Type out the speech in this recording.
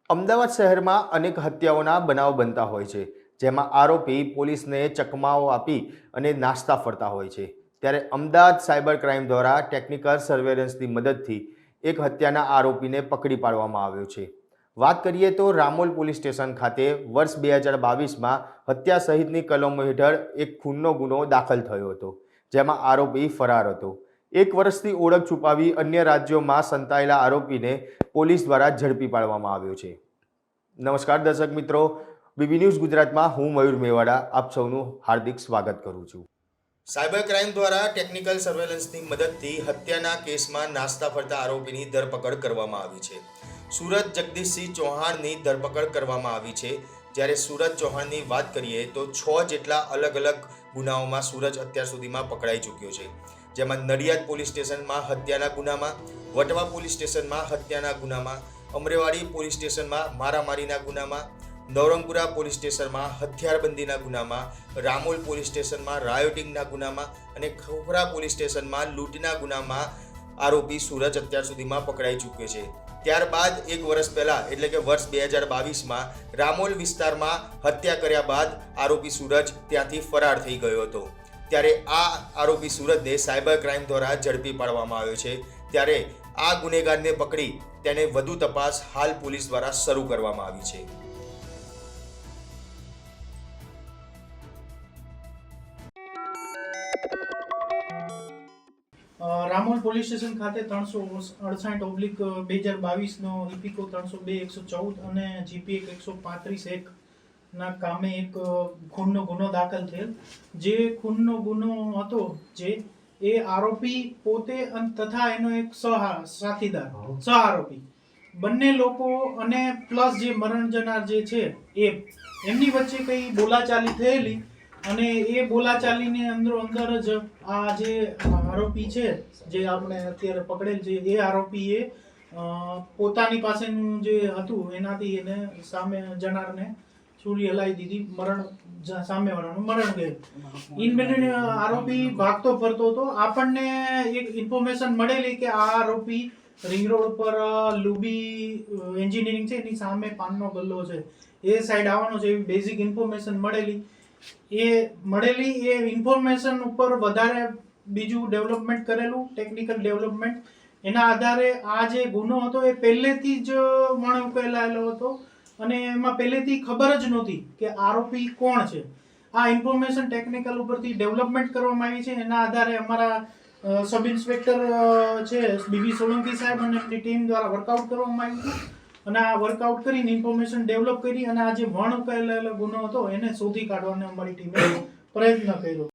અમદાવાદ શહેરમાં અનેક હત્યાઓના બનાવ બનતા હોય છે, જેમાં આરોપી પોલીસને ચકમાઓ આપી અને નાસ્તા ફરતા હોય છે। ત્યારે અમદાવાદ સાયબર ક્રાઇમ દ્વારા ટેકનિકલ સર્વેલન્સની મદદથી એક હત્યાના આરોપીને પકડી પાડવામાં આવ્યો છે। વાત કરીએ તો રામોલ પોલીસ સ્ટેશન ખાતે વર્ષ 2022માં હત્યા સહિતની કલમો હેઠળ એક ખૂનનો ગુનો દાખલ થયો હતો, જેમાં આરોપી ફરાર હતો। એક વર્ષથી ઓળખ છુપાવી અન્ય રાજ્યોમાં સંતાયેલા આરોપીને પોલીસ દ્વારા ઝડપી પાડવામાં આવ્યો છે। નમસ્કાર દર્શક મિત્રો, બીબી ન્યૂઝ ગુજરાતમાં હું મયુર મેવાડા આપ સૌનું હાર્દિક સ્વાગત કરું છું। સાયબર ક્રાઇમ દ્વારા ટેકનિકલ સર્વેલન્સની મદદથી હત્યાના કેસમાં નાસ્તા ફરતા આરોપીની ધરપકડ કરવામાં આવી છે। સુરત જગદીશસિંહ ચૌહાણની ધરપકડ કરવામાં આવી છે। જ્યારે સુરજ ચૌહાણની વાત કરીએ તો 6 જેટલા અલગ અલગ ગુનાઓમાં સુરજ અત્યાર સુધીમાં પકડાઈ ચૂક્યો છે, જેમાં નડિયાદ પોલીસ સ્ટેશનમાં હત્યાના ગુનામાં, વટવા પોલીસ સ્ટેશનમાં હત્યાના ગુનામાં, અમરેવાડી પોલીસ સ્ટેશનમાં મારામારીના ગુનામાં, નવરંગપુરા પોલીસ સ્ટેશનમાં હથિયારબંધીના ગુનામાં, રામોલ પોલીસ સ્ટેશનમાં રાયોટિંગના ગુનામાં અને ખોખરા પોલીસ સ્ટેશનમાં લૂંટના ગુનામાં આરોપી સુરજ અત્યાર સુધીમાં પકડાઈ ચૂક્યો છે। ત્યારબાદ એક વર્ષ પહેલાં એટલે કે વર્ષ 2022માં રામોલ વિસ્તારમાં હત્યા કર્યા બાદ આરોપી સુરજ ત્યાંથી ફરાર થઈ ગયો હતો। ત્યારે આ આરોપી સુરજને સાયબર ક્રાઇમ દ્વારા ઝડપી પાડવામાં આવ્યો છે। ત્યારે આ ગુનેગારને પકડી તેને વધુ તપાસ હાલ પોલીસ દ્વારા શરૂ કરવામાં આવી છે। રામોલ પોલીસ સ્ટેશન ખાતે 368/2022 નો ઇપિકો 302/114 અને જીપી 135/1 ના કામે એક ખૂનનો ગુનો દાખલ થયેલ। જે ખૂનનો ગુનો હતો જે એ આરોપી પોતે તથા એનો એક સાથીદાર સહ આરોપી બંને લોકો અને પ્લસ જે મરણ જનાર જે છે એમની વચ્ચે કઈ બોલાચાલી થયેલી અને એ બોલાચાલીની અંદર જ આ જે આરોપી છે જે આપણે અત્યારે પકડેલ છે એ આરોપીએ પોતાની પાસેનું જે હતું એનાથી એને સામે જનારને છુરી હલાવી દીધી, મરણ સામેવાળાનું મરણ ગયું। ઇન બિટવીન આરોપી ભાગતો ફરતો હતો। આપણને એક ઇન્ફોર્મેશન મળેલી કે આ આરોપી રિંગ રોડ પર લુબી એન્જિનિયરિંગ છે એની સામે પાનનો ગલ્લો છે એ સાઈડ આવવાનો છે એવી બેઝિક ઇન્ફોર્મેશન મળેલી। એ ઇન્ફોર્મેશન ઉપર વધારે બીજું ડેવલપમેન્ટ કરેલું, ટેકનિકલ ડેવલપમેન્ટ, એના આધારે આ જે ગુનો હતો એ પહેલેથી જ ઉકેલાયેલો હતો અને એમાં પહેલેથી ખબર જ નહોતી કે આરોપી કોણ છે। આ ઇન્ફોર્મેશન ટેકનિકલ ઉપરથી ડેવલપમેન્ટ કરવામાં આવી છે। એના આધારે અમારા સબ ઇન્સ્પેક્ટર છે બીબી સોલંકી સાહેબ અને એમની ટીમ દ્વારા વર્કઆઉટ કરવામાં આવ્યું હતું અને આ વર્કઆઉટ કરીને ઇન્ફોર્મેશન ડેવલપ કરી અને આ જે ઉકેલાયેલો ગુનો હતો એને શોધી કાઢવાનો અમારી ટીમે પ્રયત્ન કર્યો।